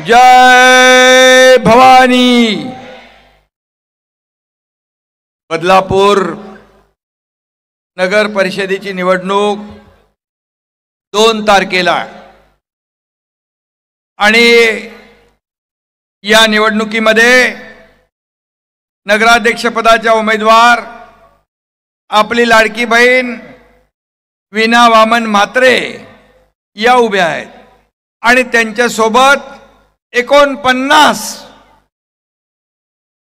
जय भवानी। बदलापूर नगर परिषदेची निवडणूक 2 तारखेला आणि या निवडणुकीमध्ये नगराध्यक्षपदाच्या उमेदवार आपली लाडकी बहीण वीणा वामन म्हात्रे या उभ्या आहेत आणि त्यांच्या सोबत 49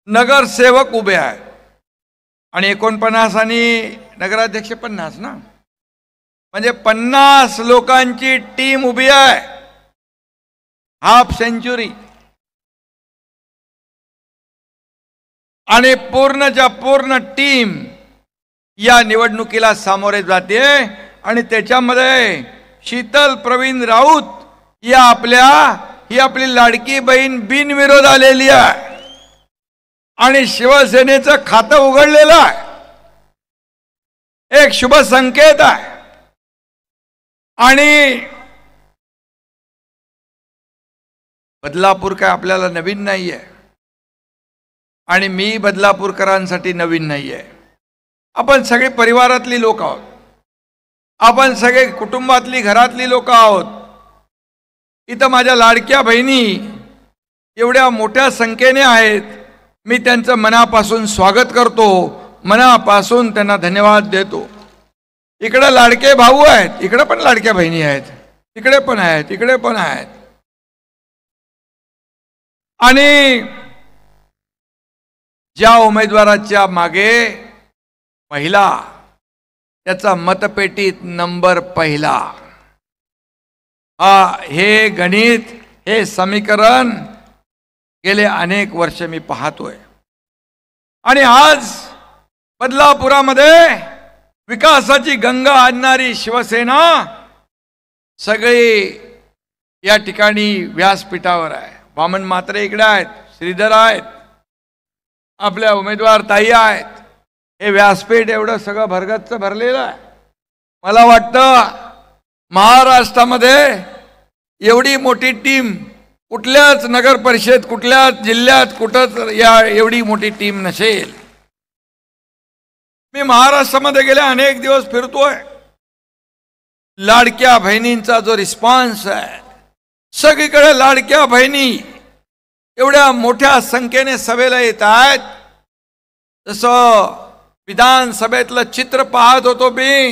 नगरसेवक उभे आहेत आणि 49 आणि नगराध्यक्ष 50 ना, म्हणजे 50 लोकांची टीम उभी आहे। हाफ सेंचुरी आणि पूर्णच्या पूर्ण टीम या निवडणुकीला सामोरे जाते आणि त्याच्यामध्ये शीतल प्रवीण राऊत या ही आपली लाडकी बहीण बिनविरोध आलेली आहे आणि शिवसेनेचं खातं उघडलेलं आहे। एक शुभ संकेत आहे आणि बदलापूर काय आपल्याला नवीन नाहीये आणि मी बदलापूरकरांसाठी नवीन नाहीये। आपण सगळे परिवारातली लोक आहोत, आपण सगळे कुटुंबातली घरातली लोक आहोत। इथं माझ्या लाडक्या बहिणी एवढ्या मोठ्या संख्येने आहेत, मी त्यांचं मनापासून स्वागत करतो, मनापासून त्यांना धन्यवाद देतो। इकडे लाडके भाऊ आहेत, इकडे पण लाडक्या बहिणी आहेत, इकडे पण आहेत, इकडे पण आहेत आणि ज्या उमेदवाराच्या मागे पहिला त्याचा मतपेटीत नंबर पहिला, हे गणित, हे समीकरण गेले अनेक वर्ष मी पाहतोय आणि आज बदलापुरामध्ये विकासाची गंगा आणणारी शिवसेना सगळी या ठिकाणी व्यासपीठावर आहे। वामन म्हात्रे इकडे आहेत, श्रीधर आहेत, आपल्या उमेदवार ताई आहेत। हे व्यासपीठ एवढं सगळं भरगच्च भरलेलं आहे। मला वाटतं महाराष्ट्रामध्ये एवढी मोठी टीम कुठल्याच नगर परिषद, कुठल्याच जिल्ह्यात कुठंच एवढी मोठी टीम नसेल। मी महाराष्ट्रामध्ये गेले अनेक दिवस फिरतोय, लाडक्या बहिणींचा जो रिस्पॉन्स आहे, सगळीकडे लाडक्या बहिणी एवढ्या मोठ्या संख्येने सभेला येत आहेत। जसं विधानसभेतलं चित्र पाहत होतो मी,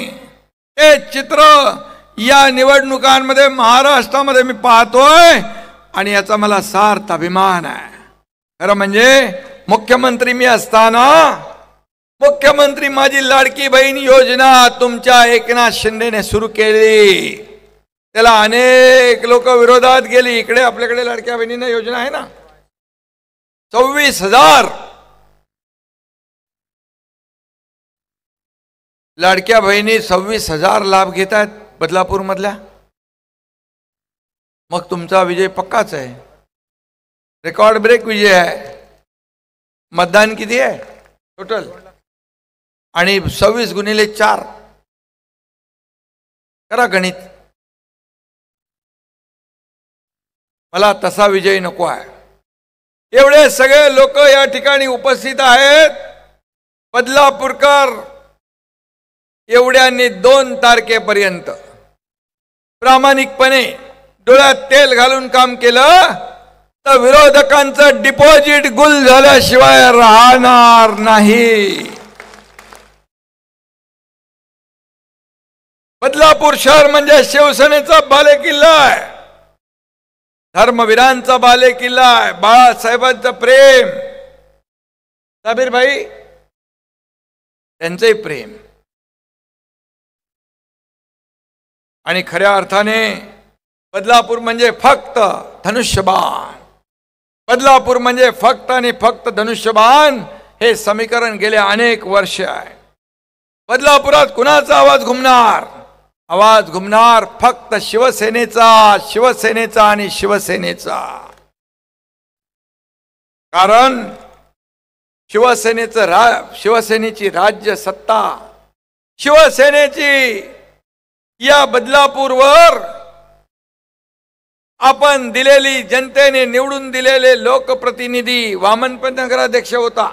हे चित्र या निवडणुकांमध्ये महाराष्ट्रामध्ये मी पाहतोय आणि याचा मला सार्थ अभिमान आहे। खरं म्हणजे मुख्यमंत्री मी असताना, मुख्यमंत्री माझी लाडकी बहीण योजना तुमच्या एकनाथ शिंदेने सुरू केली, त्याला अनेक लोक विरोधात गेली। इकडे आपल्याकडे लाडक्या बहिणींना योजना आहे ना, 24,000 लाडक्या बहिणी 26,000 लाभ घेत आहेत बदलापूर मधल्या। मग तुमचा विजय पक्काच आहे, रेकॉर्ड ब्रेक विजय आहे। मतदान किती आहे टोटल आणि 26x4 करा गणित। मला तसा विजय नको आहे। एवढे सगळे लोक या ठिकाणी उपस्थित आहेत। बदलापूरकर एवढ्यांनी 2 तारखेपर्यंत प्रामाणिकपणे डोळ्यात तेल घालून काम केलं तर विरोधकांचं डिपॉझिट गुल झाल्याशिवाय राहणार नाही। बदलापूर शहर म्हणजे शिवसेनेचा बालेकिल्ला आहे, धर्मवीरांचा बालेकिल्ला आहे, बाळासाहेबांचं प्रेम, साबीर भाई त्यांचे प्रेम आणि खऱ्या अर्थाने बदलापूर म्हणजे फक्त धनुष्यबाण, बदलापूर म्हणजे फक्त आणि फक्त धनुष्यबाण। हे समीकरण गेले अनेक वर्ष आहे। बदलापुरात कुणाचा आवाज घुमणार? आवाज घुमणार फक्त शिवसेनेचा, शिवसेनेचा आणि शिवसेनेचा। कारण शिवसेनेची राज्य सत्ता, शिवसेनेची या बदलापूरवर आपण दिलेली, जनतेने निवडून दिलेले लोकप्रतिनिधी वामन पण नगराध्यक्ष होता.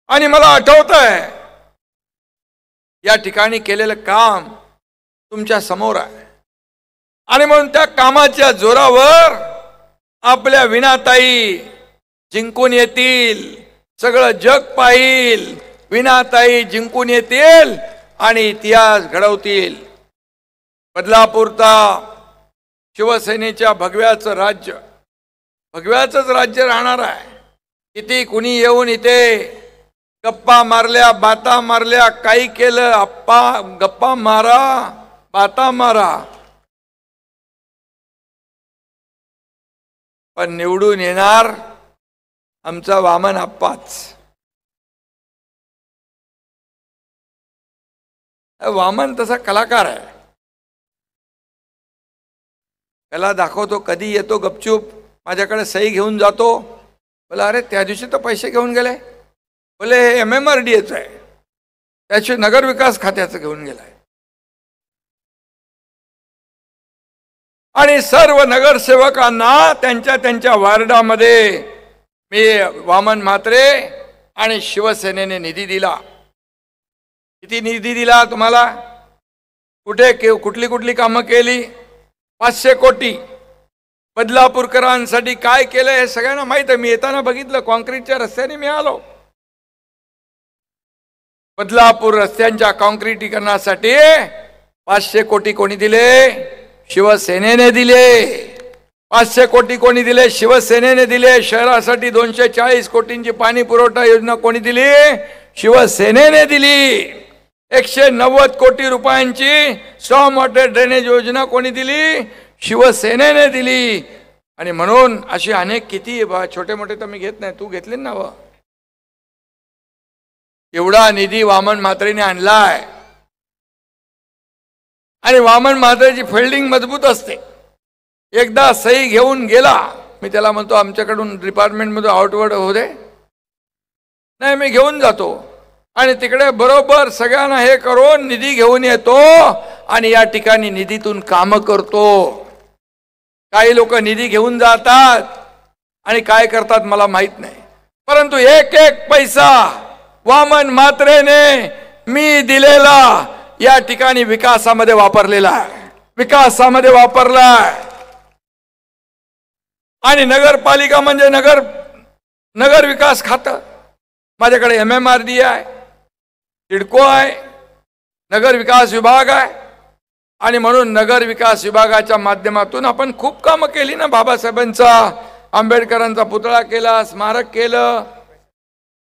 आणि मला आठवतंय या ठिकाणी केलेलं काम तुमच्या समोर आहे. आणि म्हणून त्या कामाच्या जोरावर आपल्या विनाताई जिंकून येतील, सगळं जग पाहिल. विनाताई जिंकून येतील आणि इतिहास घडवतील. बदलापूरचा शिवसेनेच्या भगव्याचं राज्य, भगव्याचंच राज्य राहणार आहे. किती कुणी येऊन इथे गप्पा मारल्या, बाता मारल्या, काही केलं, आप्पा गप्पा मारा, बाता मारा, पण निवडून येणार आमचा वामन आप्पाच. वामन तसा कलाकार आहे. त्याला दाखवतो, कधी येतो गपचूप माझ्याकडे सही घेऊन जातो. बोला अरे त्या दिवशी तर पैसे घेऊन गेले. बोले हे MMRDAचं आहे, त्याचे नगर विकास खात्याचं घेऊन गेलाय. आणि सर्व नगरसेवकांना त्यांच्या त्यांच्या वार्डामध्ये मी वामन म्हात्रे आणि शिवसेनेने निधी दिला. किती निधी दिला तुम्हाला? कुठे कुठली कुठली कामं केली? 500 कोटी. बदलापूरकरांसाठी काय केलं हे सगळ्यांना माहित आहे. मी येताना बघितलं, कॉन्क्रीटच्या रस्त्याने मी आलो. बदलापूर रस्त्यांच्या कॉन्क्रीटीकरणासाठी 500 कोटी कोणी दिले? शिवसेनेने दिले. 500 कोटी कोणी दिले? शिवसेनेने दिले. शहरासाठी 240 कोटींची पाणी पुरवठा योजना कोणी दिली? शिवसेनेने दिली. 190 कोटी रुपयांची स्टॉर्म वॉटर ड्रेनेज योजना कोणी दिली? शिवसेनेने दिली. आणि म्हणून अशी अनेक किती छोटे मोठे तर मी घेत नाही, तू घेतले ना. एवढा निधी वामन म्हात्रेने आणलाय. आणि वामन म्हात्रेची फिल्डिंग मजबूत असते. एकदा सही घेऊन गेला, मी त्याला म्हणतो आमच्याकडून डिपार्टमेंटमध्ये आउटवर्ड होऊ दे. नाही, मी घेऊन जातो आणि तिकडे बरोबर सगळ्यांना हे करून निधी घेऊन येतो आणि या ठिकाणी निधीतून काम करतो. काही लोक निधी घेऊन जातात आणि काय करतात मला माहित नाही, परंतु एक एक पैसा वामन म्हात्रेने मी दिलेला या ठिकाणी विकासामध्ये वापरलेला आहे. विकासामध्ये वापरला आहे. आणि नगरपालिका म्हणजे नगर विकास खातं. माझ्याकडे MMRDA आहे, सिडको आहे, नगर विकास विभाग आहे. आणि म्हणून नगर विकास विभागाच्या माध्यमातून आपण खूप कामं केली ना. बाबासाहेबांचा, आंबेडकरांचा पुतळा केला, स्मारक केलं,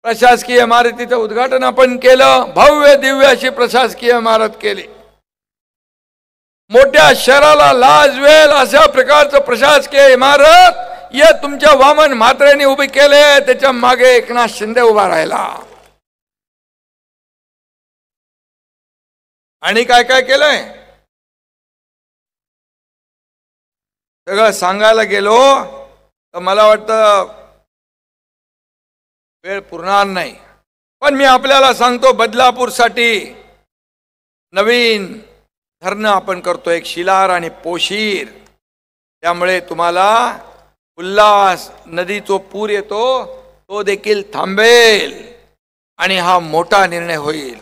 प्रशासकीय इमारतीचं उद्घाटन आपण केलं, भव्य दिव्य अशी प्रशासकीय इमारत केली. मोठ्या शहराला लाजवेल अशा प्रकारचं प्रशासकीय इमारत या तुमच्या वामन म्हात्रेंनी उभी केले. त्याच्या मागे एकनाथ शिंदे उभा राहिला. आणि काय काय केलंय सगळं सांगायला गेलो तर मला वाटतं वेळ पुरणार नाही. पण मी आपल्याला सांगतो, बदलापूरसाठी नवीन धरणं आपण करतो, एक शिलार आणि पोशीर. त्यामुळे तुम्हाला उल्हास नदीचा पूर येतो तो देखील थांबेल आणि हा मोठा निर्णय होईल.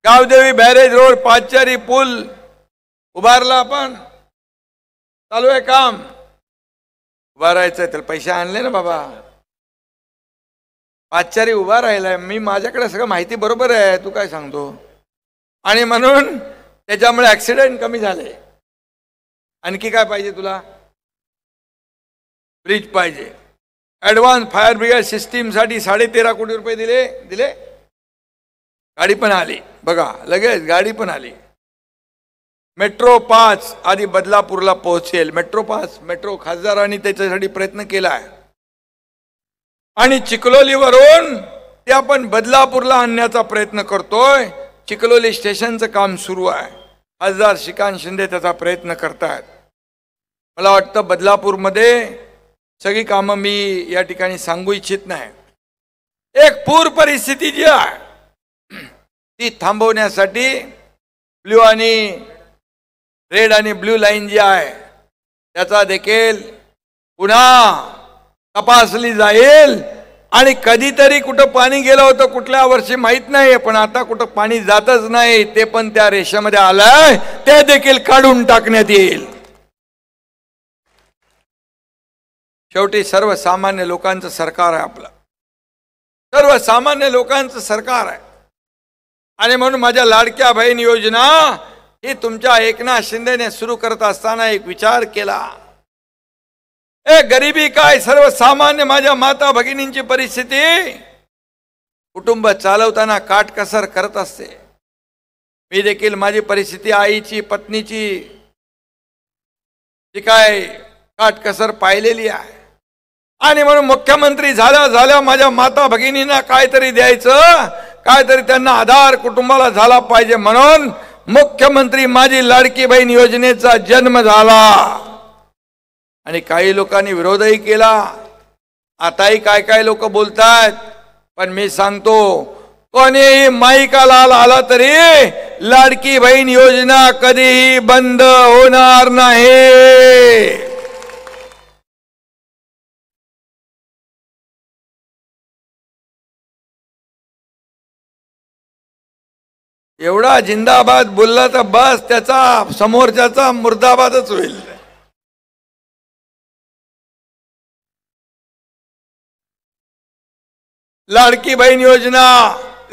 गावदेवी बॅरेज रोड पाचचारी पूल उभारला, आपण चालू आहे काम. उभारायचं तर पैसे आणले ना बाबा. पाचचारी उभा राहिलाय. मी माझ्याकडे सगळं माहिती बरोबर आहे, तू काय सांगतो. आणि म्हणून त्याच्यामुळे ऍक्सिडेंट कमी झाले. आणखी काय पाहिजे तुला? ब्रिज पाहिजे. ऍडव्हान्स फायर ब्रिगेड सिस्टीम साठी 13.5 कोटी रुपये दिले. गाडी पण आली बघा, लगेच गाडी पण आली. मेट्रो 5 आधी बदलापूरला पोहोचेल. मेट्रो खासदारांनी त्याच्यासाठी प्रयत्न केला आहे. आणि चिखलोलीवरून ते आपण बदलापूरला आणण्याचा प्रयत्न करतोय. चिखलोली स्टेशनचं काम सुरू आहे. खासदार श्रीकांत शिंदे त्याचा प्रयत्न करतायत. मला वाटतं बदलापूरमध्ये सगळी कामं मी या ठिकाणी सांगू इच्छित नाही. एक पूर परिस्थिती जी आहे ती थांबवण्यासाठी रेड आणि ब्ल्यू लाईन जी आहे त्याचा देखील पुन्हा तपासली जाईल आणि कधीतरी कुठं पाणी गेलं होतं कुठल्या वर्षी माहित नाही, पण आता कुठं पाणी जातच नाही ते पण त्या रेषेमध्ये आलंय, ते देखील काढून टाकण्यात येईल. शेवटी सर्वसामान्य लोकांचं सरकार आहे आपलं, सर्वसामान्य लोकांचं सरकार आहे. आणि म्हणून माझ्या लाडक्या बहीण योजना ही तुमच्या एकनाथ शिंदेने सुरू करत असताना एक विचार केला. गरिबी काय, सर्वसामान्य माझ्या माता भगिनींची परिस्थिती कुटुंब चालवताना काटकसर करत असते. मी देखील माझी परिस्थिती आईची पत्नीची जी काय काटकसर पाहिलेली आहे. आणि म्हणून मुख्यमंत्री झाल्या माझ्या माता भगिनींना काहीतरी द्यायचं, काहीतरी त्यांना आधार कुटुंबाला झाला पाहिजे, म्हणून मुख्यमंत्री माझी लाडकी बहीण योजनेचा जन्म झाला. आणि काही लोकांनी विरोधही केला. आताही काय काय लोक बोलतात, पण मी सांगतो कोणीही माईकाला आला तरी लाडकी बहीण योजना कधीही बंद होणार नाही. एवढा जिंदाबाद बोलला तर बस त्याचा समोरच्याचा मुर्दाबादच होईल. लाडकी बहीण योजना,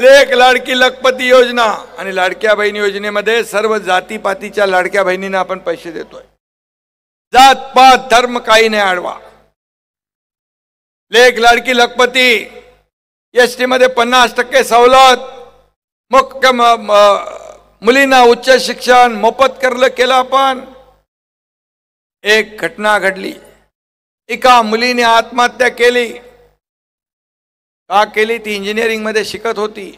लेक लाडकी लखपती योजना आणि लाडक्या बहीण योजनेमध्ये सर्व जातीपातीच्या लाडक्या बहिणींना आपण पैसे देतोय. जात पात धर्म काही नाही आडवा. लेक लाडकी लखपती एसटी मध्ये 50% सवलत, मुख्य मुलींना उच्च शिक्षण मोफत केलं आपण. एक घटना घडली, एका मुलीने आत्महत्या केली. का केली? ती इंजिनिअरिंग मध्ये शिकत होती.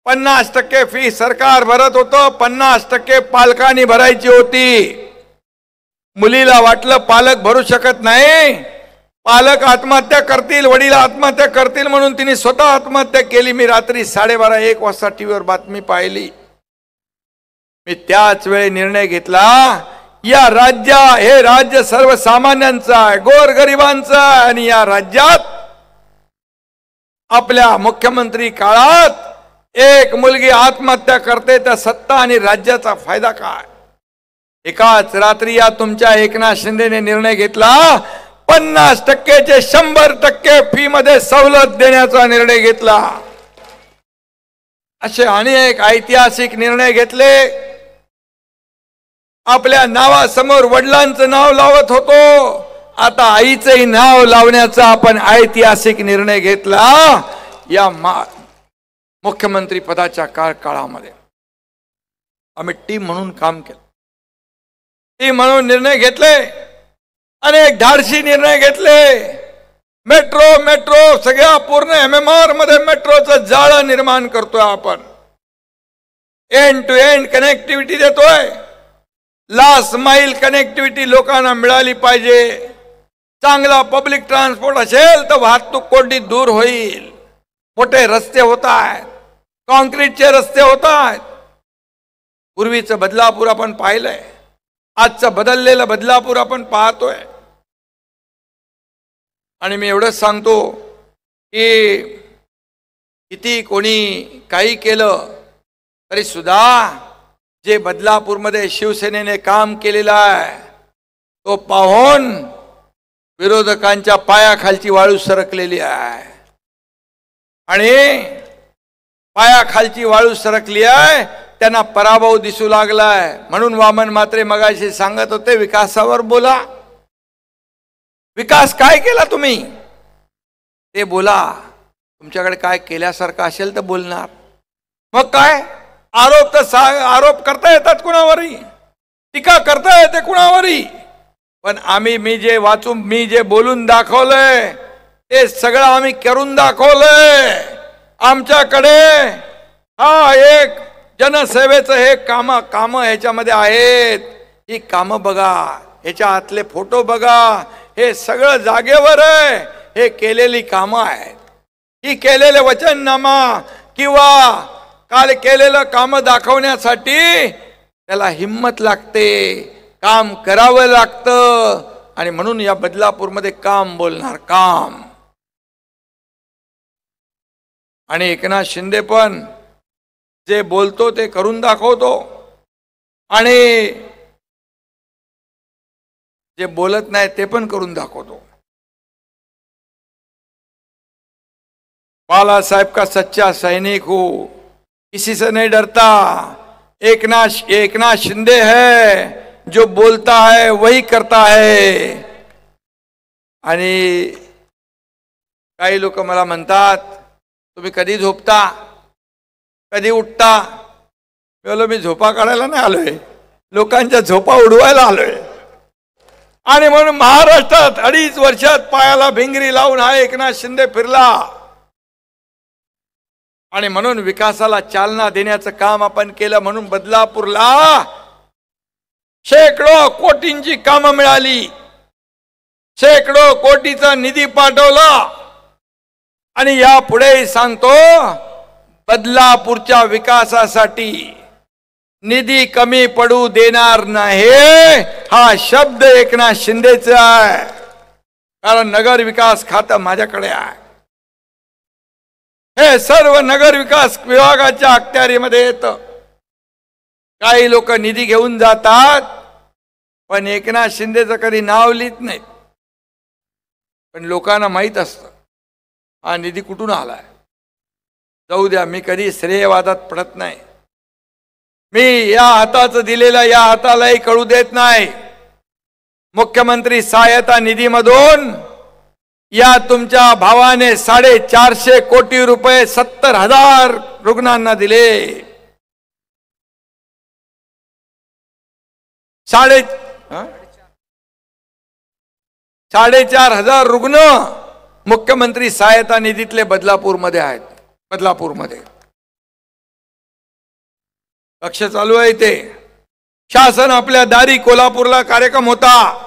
50% फी सरकार भरत होतं, 50% पालकांनी भरायची होती. मुलीला वाटलं पालक भरू शकत नाही, पालक आत्महत्या करतील, वडील आत्महत्या करतील, म्हणून तिने स्वतः आत्महत्या केली. मी रात्री 12:30-1 वाजता टीव्हीवर बातमी पाहिली. मी त्याच वेळी निर्णय घेतला, या हे राज्य सर्वसामान्यांचं आहे, गोरगरिबांचं आहे. आणि या राज्यात आपल्या मुख्यमंत्री काळात एक मुलगी आत्महत्या करते तर सत्ता आणि राज्याचा फायदा काय? एकाच रात्री या तुमच्या एकनाथ शिंदेने निर्णय घेतला, 50% 100% फी मध्ये सवलत देण्याचा निर्णय घेतला. असे अनेक ऐतिहासिक निर्णय घेतले. आपल्या नावासमोर वडिलांचं नाव लावत होतो, आता आईचंही नाव लावण्याचा आपण ऐतिहासिक निर्णय घेतला. या मुख्यमंत्री पदाच्या काळामध्ये आम्ही टीम म्हणून काम केलं, टीम म्हणून निर्णय घेतले, अनेक धाडसी निर्णय घेतले. मेट्रो सगळ्या पूर्ण MMR मध्ये मेट्रोचं जाळं निर्माण करतोय आपण. एंड टू एंड कनेक्टिव्हिटी देतोय. लास्ट माइल कनेक्टिव्हिटी लोकांना मिळाली पाहिजे. चांगला पब्लिक ट्रान्सपोर्ट असेल तर वाहतूक कोंडी दूर होईल. मोठे रस्ते होत आहेत, कॉन्क्रीटचे रस्ते होत आहेत. पूर्वीचं बदलापूर आपण पाहिलंय, आजचं बदललेलं बदलापूर आपण पाहतोय. आणि मी एवढंच सांगतो की किती कोणी काही केलं तरी सुद्धा जे बदलापूरमध्ये शिवसेनेने काम केलेलं आहे तो पाहून विरोधकांच्या पायाखालची वाळू सरकलेली आहे. आणि पायाखालची वाळू सरकली आहे, त्यांना पराभव दिसू लागलाय. म्हणून वामन म्हात्रे मगाशी सांगत होते, विकासावर बोला. विकास काय केला तुम्ही ते बोला. तुमच्याकडे काय केल्यासारखं असेल तर बोलणार. मग काय आरोप करता येतात कुणावरही, टीका करता येते कुणावरही, पण मी जे बोलून दाखवलंय ते सगळं आम्ही करून दाखवलंय. आमच्याकडे एक जनसेवेचं हे काम ह्याच्यामध्ये आहेत. ही कामं बघा, ह्याच्या आतले फोटो बघा, हे सगळं जागेवर आहे. हे केलेली कामं आहेत. ही केलेले वचननामा किंवा काल केलेलं काम दाखवण्यासाठी त्याला हिम्मत लागते, काम करावं लागतं आणि म्हणून या बदलापूरमध्ये काम बोलणार काम. आणि एकनाथ शिंदे पण जे बोलतो ते करून दाखवतो आणि जे बोलत नाही ते पण करून दाखवतो. बाला साहेब का सच्चा सैनिक हो, किसी से नहीं डरता. एकनाथ शिंदे है जो बोलता है वही करता है. आणि काही लोक मला म्हणतात तुम्ही कधी झोपता कधी उठता. मी बोललो मी झोपा काढायला नाही आलोय, लोकांच्या झोपा उडवायला आलोय. आणि म्हणून महाराष्ट्रात 2.5 वर्षात पायाला भिंगरी लावून हा एकनाथ शिंदे फिरला. आणि म्हणून विकासाला चालना देण्याचं काम आपण केलं. म्हणून बदलापूरला शेकडो कोटींची कामं मिळाली, शेकडो कोटीचा निधी पाठवला. आणि यापुढे सांगतो बदलापूरच्या विकासासाठी निधी कमी पडू देणार नाही, हा शब्द एकनाथ शिंदेचा आहे. कारण नगर विकास खातं माझ्याकडे आहे. हे सर्व नगर विकास विभागाच्या अखत्यारीमध्ये येतं. काही लोक निधी घेऊन जातात पण एकनाथ शिंदेचं कधी नाव लिहित नाहीत. पण लोकांना माहित असतं हा निधी कुठून आलाय. जाऊ द्या, मी कधी श्रेयवादात पडत नाही. मी या हाताचं दिलेलं या हातालाही कळू देत नाही. मुख्यमंत्री सहायता निधीमधून या तुमच्या भावाने 450 कोटी रुपये 70,000 रुग्णांना दिले. 4,500 रुग्ण मुख्यमंत्री सहायता निधीतले बदलापूरमध्ये आहेत. बदलापूरमध्ये लक्ष चालू आहे ते. शासन आपल्या दारी कोल्हापूरला कार्यक्रम होता.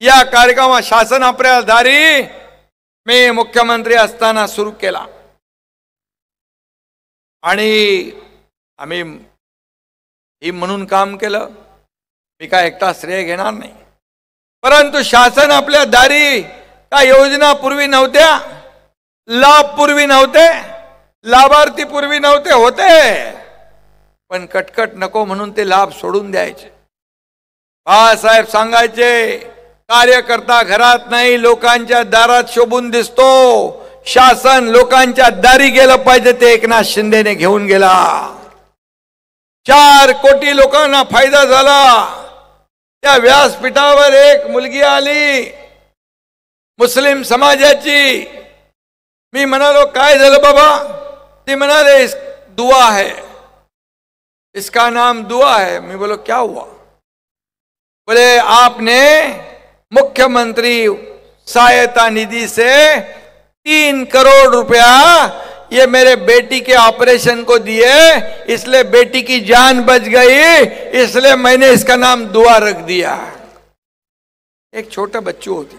या कार्यक्रमात शासन आपल्या दारी मी मुख्यमंत्री असताना सुरू केला. आणि आम्ही ही म्हणून काम केलं. मी काय एकटा श्रेय घेणार नाही. परंतु शासन आपल्या दारी काय योजना पूर्वी नव्हत्या, लाभ पूर्वी नव्हते, लाभार्थी पूर्वी नव्हते, होते पण कटकट नको म्हणून ते लाभ सोडून द्यायचे. बाळासाहेब सांगायचे कार्यकर्ता घरात नाही लोकांच्या दारात शोभून दिसतो. शासन लोकांच्या दारी गेलं पाहिजे. ते एकनाथ शिंदेने घेऊन गेला. 4 कोटी लोकांना फायदा झाला. त्या व्यासपीठावर एक मुलगी आली मुस्लिम समाजाची. मी म्हणालो काय झालं बाबा. ती म्हणाले दुआ है, इसका नाम दुआ है. मैं बोलो क्या हुआ. बोले आपने मुख्यमंत्री सहायता निधि से 3 करोड़ रुपया ये मेरे बेटी के ऑपरेशन को दिए, इसलिए बेटी की जान बच गई, इसलिए मैंने इसका नाम दुआ रख दिया. एक छोटा बच्चू होती.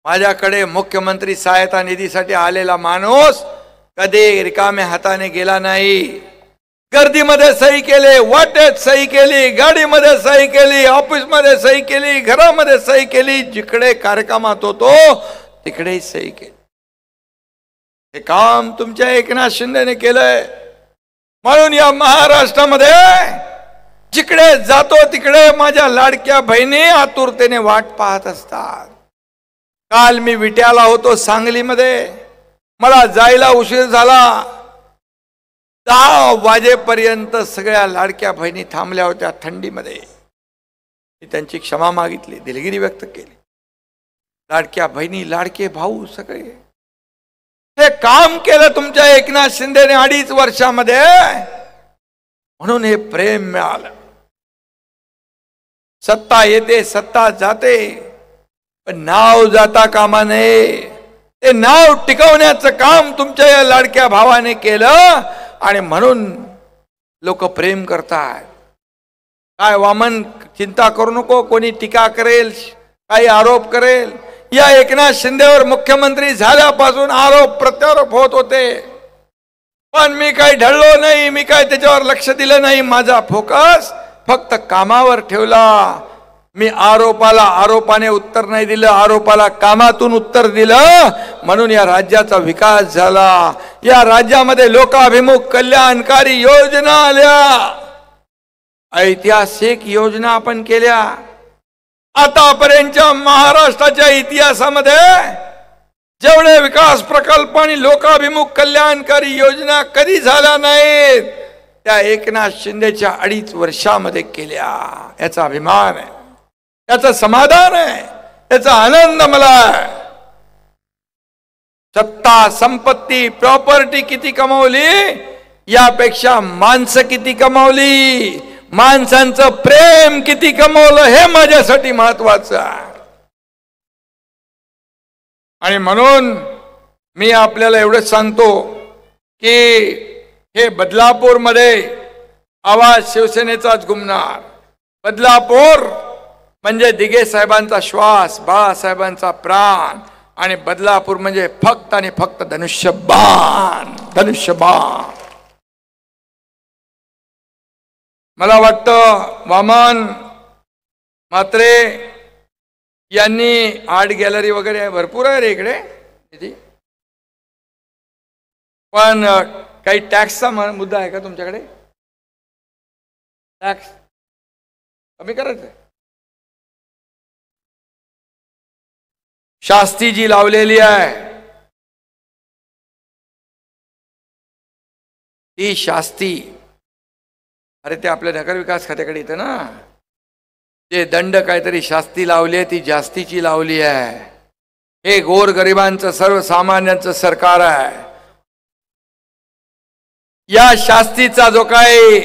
माझ्याकडे मुख्यमंत्री सहायता निधीसाठी आलेला माणूस कधी रिकाम्या हाताने गेला नाही. गर्दीमध्ये सही केली, वाटेत सही केली, गाडीमध्ये सही केली, ऑफिसमध्ये सही केली, घरामध्ये सही केली, जिकडे कार्यक्रमात होतो तिकडेही सही केली. हे काम तुमच्या एकनाथ शिंदेने केलंय. म्हणून या महाराष्ट्रामध्ये जिकडे जातो तिकडे माझ्या लाडक्या बहिणी आतुरतेने वाट पाहत असतात. काल मी विट्याला होतो सांगलीमध्ये. मला जायला उशीर झाला. 10 वाजेपर्यंत सगळ्या लाडक्या बहिणी थांबल्या होत्या थंडीमध्ये. मी त्यांची क्षमा मागितली, दिलगिरी व्यक्त केली. लाडक्या बहिणी लाडके भाऊ सगळे हे काम केलं तुमच्या एकनाथ शिंदेने 2.5 वर्षामध्ये. म्हणून हे प्रेम मिळालं. सत्ता येते सत्ता जाते पण नाव जाता कामा नये. ते नाव टिकवण्याचं काम तुमच्या या लाडक्या भावाने केलं आणि म्हणून लोक प्रेम करतात. काय वामन चिंता करू नको, कोणी टीका करेल, काही आरोप करेल. या एकनाथ शिंदेवर मुख्यमंत्री झाल्यापासून आरोप प्रत्यारोप होत होते. पण मी काही ढळलो नाही, मी काय त्याच्यावर लक्ष दिलं नाही. माझा फोकस फक्त कामावर ठेवला. मी आरोपाला आरोपाने उत्तर नाही दिलं, आरोपाला कामातून उत्तर दिलं. म्हणून या राज्याचा विकास झाला. या राज्यामध्ये लोकाभिमुख कल्याणकारी योजना आल्या, ऐतिहासिक योजना आपण केल्या. आतापर्यंतच्या महाराष्ट्राच्या इतिहासामध्ये जेवढे विकास प्रकल्प आणि लोकाभिमुख कल्याणकारी योजना कधी झाल्या नाहीत, त्या एकनाथ शिंदेच्या 2.5 वर्षामध्ये केल्या. याचा अभिमान आहे, याचं समाधान आहे, याचा आनंद मला आहे. सत्ता, संपत्ती, प्रॉपर्टी किती कमावली यापेक्षा माणसं किती कमावली, माणसांचं प्रेम किती कमावलं हे माझ्यासाठी महत्वाचं आहे. आणि म्हणून मी आपल्याला एवढंच सांगतो की हे बदलापूर मध्ये आवाज शिवसेनेचाच घुमणार. बदलापूर म्हणजे दिघे साहेबांचा श्वास, बाळासाहेबांचा प्राण. आणि बदलापूर म्हणजे फक्त आणि फक्त धनुष्यबाण, धनुष्यबाण. मला वाटतं वामन म्हात्रे यांनी आर्ट गॅलरी वगैरे भरपूर आहे रे इकडे, पण काही टॅक्सचा मुद्दा आहे का तुमच्याकडे? टॅक्स कमी करायचं आहे. शास्ती जी लावलेली आहे ती शास्ती, अरे ते आपल्या नगर विकास खात्याकडे येतं ना, जे दंड काहीतरी शास्ती लावली आहे ती जास्तीची लावली आहे. हे गोरगरिबांचं सर्वसामान्यांचं सरकार आहे. या शास्तीचा जो काही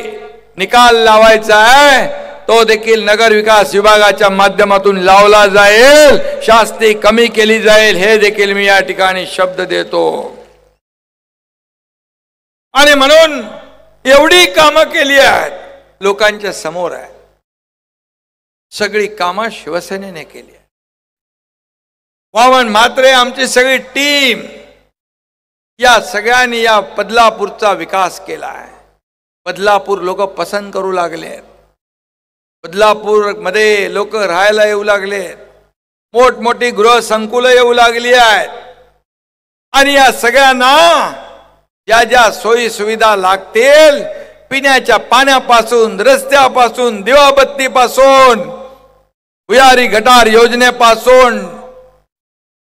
निकाल लावायचा आहे तो देखील नगर विकास विभागाच्या माध्यमातून लावला जाईल. शास्ती कमी केली जाईल हे देखील मी या ठिकाणी शब्द देतो. आणि म्हणून एवढी कामं केली आहेत, लोकांच्या समोर आहे. सगळी कामं शिवसेनेने केली आहे. वामन म्हात्रे आमची सगळी टीम या सगळ्यांनी या बदलापूरचा विकास केला आहे. बदलापूर लोक पसंत करू लागले. बदलापूर मध्ये लोक राहायला येऊ लागले. मोठमोठी गृह संकुलं येऊ लागली आहेत. आणि या सगळ्यांना ज्या ज्या सोयी सुविधा लागतील, पिण्याच्या पाण्यापासून, रस्त्यापासून, दिवाबत्तीपासून, भुयारी गटार योजनेपासून,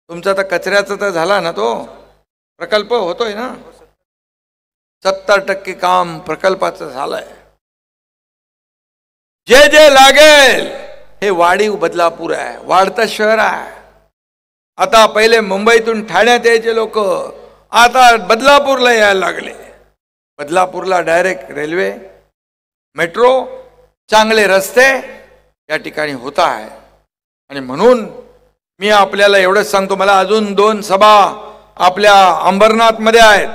तुमचा तर कचऱ्याचा तर झाला ना, तो प्रकल्प होतोय ना, 70% काम प्रकल्पाचं झालंय. जे जे लागेल हे वाढीव बदलापूर आहे, वाढतं शहर आहे. आता पहिले मुंबईतून ठाण्यात यायचे लोक आता बदलापूरला यायला लागले. बदलापूरला डायरेक्ट रेल्वे, मेट्रो, चांगले रस्ते या ठिकाणी होत आहे. आणि म्हणून मी आपल्याला एवढंच सांगतो, मला अजून 2 सभा आपल्या अंबरनाथ मध्ये आहेत.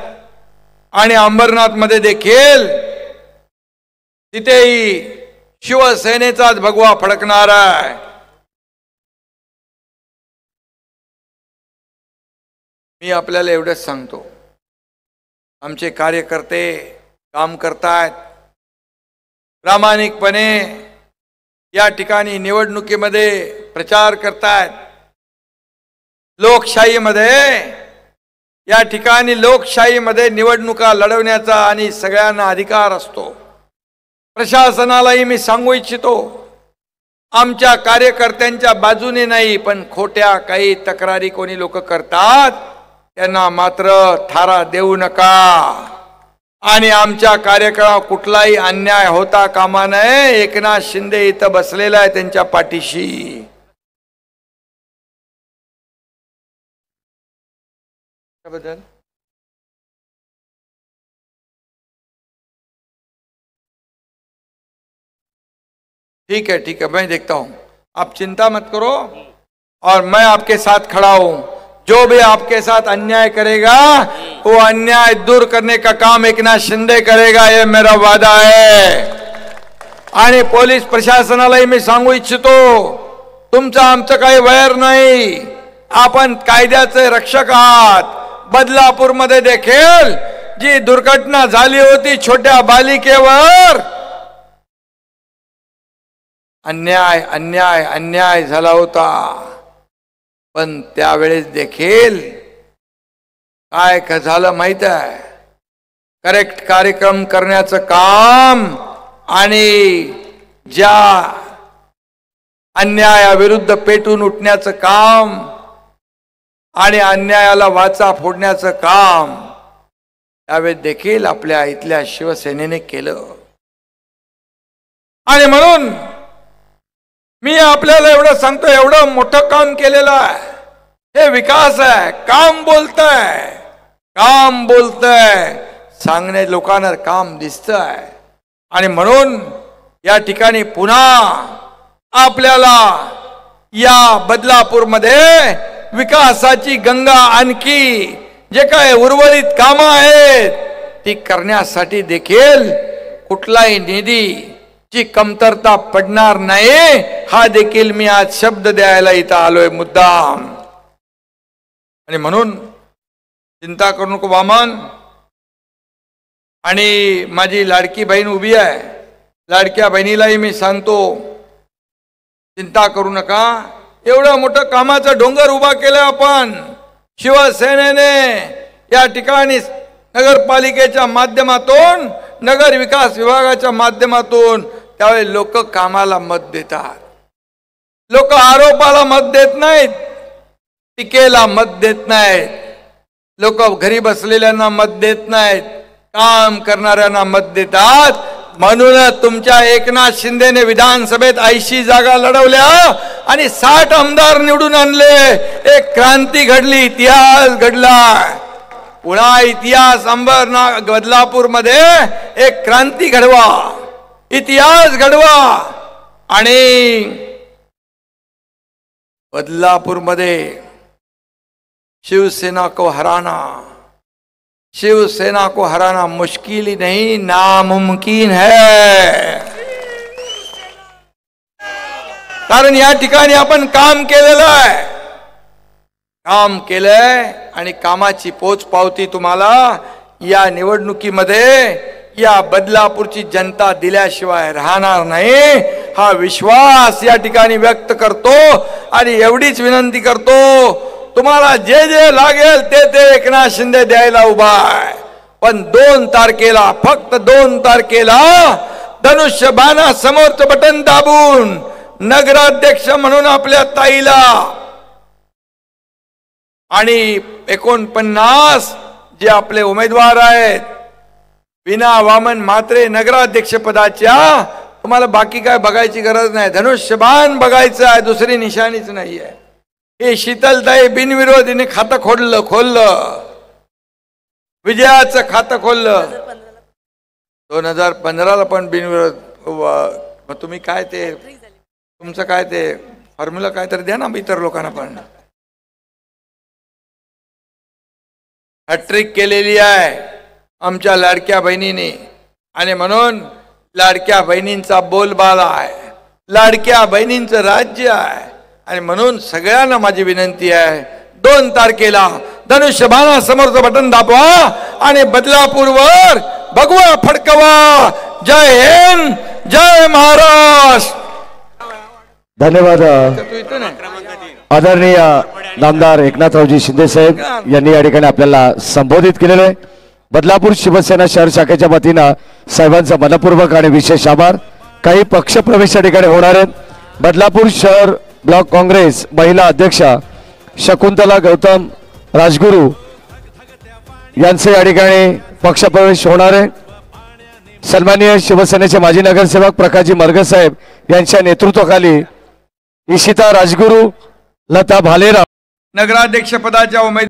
आणि अंबरनाथ मध्ये देखील तिथेही शिवसेनेचाच भगवा फडकणार आहे. मी आपल्याला एवढंच सांगतो, आमचे कार्यकर्ते काम करतायत प्रामाणिकपणे, या ठिकाणी निवडणुकीमध्ये प्रचार करतायत. लोकशाहीमध्ये या ठिकाणी लोकशाहीमध्ये निवडणुका लढवण्याचा आणि सगळ्यांना अधिकार असतो. प्रशासनालाही मी सांगू इच्छितो, आमच्या कार्यकर्त्यांच्या बाजूने नाही, पण खोट्या काही तक्रारी कोणी लोक करतात त्यांना मात्र थारा देऊ नका. आणि आमच्या कार्यक्रमात कुठलाही अन्याय होता कामा नये. एकनाथ शिंदे इथं बसलेला आहे त्यांच्या पाठीशी. बदल ठीक है, मैं देखता हूं, आप चिंता मत करो और मैं आपके साथ खड़ा हूं. जो भी आपके साथ अन्याय करेगा वो अन्याय दूर करने का काम एकनाथ शिंदे करेगा, ये मेरा वादा है. आणि पोलीस प्रशासनालाही मी सांगू इच्छितो, तुमचं आमचं काही वैर नाही. आपण कायद्याचे रक्षक आहात. बदलापूर मध्ये देखील जी दुर्घटना झाली होती छोट्या बालिकेवर, अन्याय अन्याय अन्याय झाला होता, पण त्यावेळेस देखील काय झालं माहित आहे, करेक्ट कार्यक्रम करण्याचं काम आणि ज्या अन्यायाविरुद्ध पेटून उठण्याचं काम आणि अन्यायाला वाचा फोडण्याचं काम त्यावेळेस देखील आपल्या इथल्या शिवसेनेने केलं. आणि म्हणून मी आपल्याला एवढं सांगतो, एवढं मोठं काम केलेलं आहे, हे विकास आहे. काम बोलतंय, काम बोलतंय, सांगणे लोकांना काम दिसतंय. आणि म्हणून या ठिकाणी पुन्हा आपल्याला या बदलापूरमध्ये विकासाची गंगा आणखी जे काय उर्वरित कामं आहेत ती करण्यासाठी देखील कुठलाही निधीची कमतरता पडणार नाही, हा देखील मी आज शब्द द्यायला इथं आलोय मुद्दाम. आणि म्हणून चिंता करू नको वामन. आणि माझी लाडकी बहीण उभी आहे, लाडक्या बहिणीलाही मी सांगतो, चिंता करू नका. एवढं मोठं कामाचा डोंगर उभा केला आपण शिवसेनेने या ठिकाणी, नगरपालिकेच्या माध्यमातून, नगर विकास विभागाच्या माध्यमातून. त्यावेळी लोक कामाला मत देतात, लोक आरोपाला मत देत नाहीत, टीकेला मत देत नाहीत, लोक घरी बसलेल्यांना मत देत नाहीत, काम करणाऱ्यांना मत देतात. म्हणूनच तुमच्या एकनाथ शिंदेने विधानसभेत 80 जागा लढवल्या आणि 60 आमदार निवडून आणले. एक क्रांती घडली, इतिहास घडला. पुन्हा इतिहास बदलापूर मध्ये एक क्रांती घडवा, इतिहास घडवा. आणि बदलापूर मध्ये शिवसेना को हराना, शिवसेना को हराना मुश्किल ही नहीं, नामुमकिन है. कारण या ठिकाणी आपण काम केलेलं आहे, काम केलंय आणि कामाची पोच पावती तुम्हाला या निवडणुकीमध्ये या बदलापूरची जनता दिल्याशिवाय राहणार नाही, हा विश्वास या ठिकाणी व्यक्त करतो. आणि एवढीच विनंती करतो, तुम्हाला जे जे लागेल ते एकनाथ शिंदे द्यायला उभा आहे. पण 2 तारखेला, फक्त 2 तारखेला धनुष्यबाणा समोरचं बटन दाबून नगराध्यक्ष म्हणून आपल्या ताईला आणि 49 जे आपले उमेदवार आहेत विना वामन म्हात्रे नगराध्यक्ष पदाच्या, तुम्हाला बाकी काय बघायची गरज नाही, धनुष्यबाण बघायचं आहे, दुसरी निशाणीच नाही आहे. हे शीतलताई बिनविरोधीने खातं खोललं, विजयाचं खातं खोललं. 2015ला पण बिनविरोध. मग तुम्ही काय ते तुमचं काय ते फॉर्म्युला काय तर द्या ना इतर लोकांना पण. हॅट्रिक केलेली आहे आमच्या लाडक्या बहिणीने. आणि म्हणून लाडक्या बहिणींचा बोलबाला आहे, लाडक्या बहिणींचं राज्य आहे. आणि म्हणून सगळ्यांना माझी विनंती आहे, 2 तारखेला धनुष्यबाणा समोरचं बटन दाबवा आणि बदलापूरवर भगवा फडकवा. जय हिंद, जय महाराष्ट्र. धन्यवाद. आदरणीय नामदार एकनाथरावजी शिंदे साहेब यांनी या ठिकाणी आपल्याला संबोधित केलेलं आहे. बदलापूर शिवसेना शहर शाखेच्या वतीनं साहेबांचा मनपूर्वक आणि विशेष आभार. काही पक्ष प्रवेश या ठिकाणी होणार आहेत. बदलापूर शहर ब्लॉक काँग्रेस महिला अध्यक्षा शकुंतला गौतम राजगुरू यांचे या ठिकाणी पक्षप्रवेश होणार आहे. सन्माननीय शिवसेनेचे माजी नगरसेवक प्रकाशजी मरगे साहेब यांच्या नेतृत्वाखाली इशिता राजगुरू, लता भालेराव नगराध्यक्ष पदाच्या उमेदवार